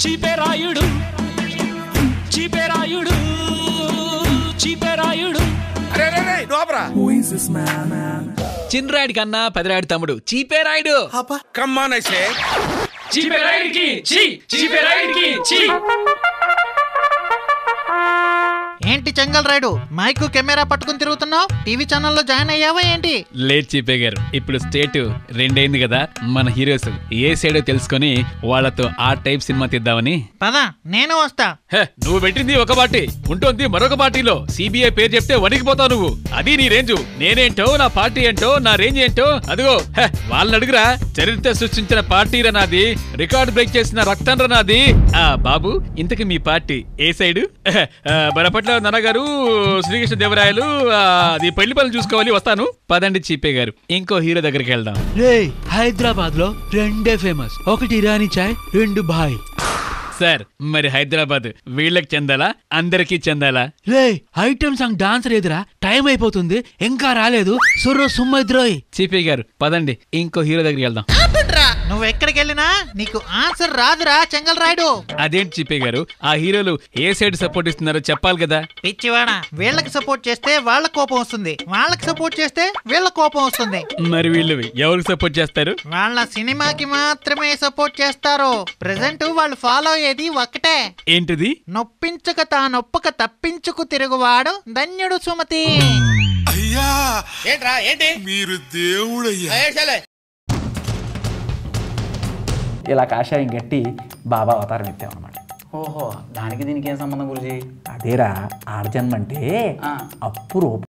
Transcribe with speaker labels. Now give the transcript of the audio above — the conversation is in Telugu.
Speaker 1: చీపేరాయుడు చీపేరాయుడు చీపేరాయుడు
Speaker 2: చిన్నరాయుడి కన్నా పెదరాయుడు తమ్ముడు చీపేరాయుడు.
Speaker 1: చీపేరాయుడికి చీపేరాయుడికి
Speaker 3: ఏంటి చెంగల్ రాయుడు మైకు కెమెరా పట్టుకుని తిరుగుతున్నావు? టీవీ ఛానల్లో జాయిన్ అయ్యావా ఏంటి?
Speaker 2: లేదు చీపే గారు, ఇప్పుడు స్టేట్ రెండైంది కదా, మన హీరోస్ ఏ సైడో తెలుసుకొని వాళ్ళతో ఆ టైప్ సినిమా తీద్దామని.
Speaker 3: పద నేను వస్తా.
Speaker 2: నువ్వు పెట్టింది ఒక పార్టీ, ఉంటుంది మరొక పార్టీలో. సిబిఐ పేరు చెప్తే వణికిపోతావు నువ్వు. అది నీ రేంజు. నేనేంటో, నా పార్టీ ఏంటో, నా రేంజ్ ఏంటో అదిగో. వాళ్ళని అడుగురా. చరిత్ర సృష్టించిన పార్టీరా నాది, రికార్డు బ్రేక్ చేసిన రక్తం నాది. బాబు, ఇంతకి మీ పార్టీ ఏ సైడు? బరపట్ల నాన్నగారు, శ్రీకృష్ణ దేవరాయలు, అది పెళ్లి పనులు చూసుకోవాలి, వస్తాను. పదండి చీపే గారు, ఇంకో హీరో దగ్గరికి వెళ్దాం. హైదరాబాద్ లో రెండే ఫేమస్, ఒకటి ఇరానీ చాయ్, రెండు భాయ్. సార్, మరి హైదరాబాద్ వీళ్ళకి చెందాలా, అందరికీ చెందాలా? ఐటమ్ సాంగ్ డాన్సర్ ఎదురా, టైం అయిపోతుంది, ఇంకా రాలేదు. సుమ్మిద్రోయ్. చీపే గారు పదండి, ఇంకో హీరో దగ్గరికి వెళ్దాం.
Speaker 3: నువ్వు ఎక్కడికి వెళ్ళినా నీకు ఆన్సర్ రాదురా చెంగల్ రాయుడు.
Speaker 2: అదేంటి చీపే గారు, ఆ హీరోలు ఏ సైడ్ సపోర్ట్ ఇస్తున్నారో చెప్పాలి కదా.
Speaker 3: పిచ్చివాడా, వీళ్ళకి సపోర్ట్ చేస్తే వాళ్ళ కోపం వస్తుంది, వాళ్ళకి సపోర్ట్ చేస్తే వీళ్ళ కోపం వస్తుంది.
Speaker 2: మరి వీళ్ళు ఎవరికి సపోర్ట్ చేస్తారు?
Speaker 3: వాళ్ళ సినిమాకి మాత్రమే సపోర్ట్ చేస్తారు. ప్రెసెంట్ వాళ్ళు ఫాలో అయ్యేది ఒక్కటే.
Speaker 2: ఏంటిది?
Speaker 3: నొప్పించక తానొప్పక తప్పించుకు తిరుగువాడు ధన్యుడు సుమతి.
Speaker 4: అయ్యా
Speaker 5: ఏంట్రా ఏంటి?
Speaker 4: మీరు దేవుడయ్యా.
Speaker 6: ఇలా కాషాయం గట్టి బాబా అవతారం ఎత్తామన్నమాట.
Speaker 5: ఓహో, దానికి దీనికి ఏం సంబంధం గురుజీ?
Speaker 6: అదేరా, ఆర్జన్మ అంటే అప్పు రూపం.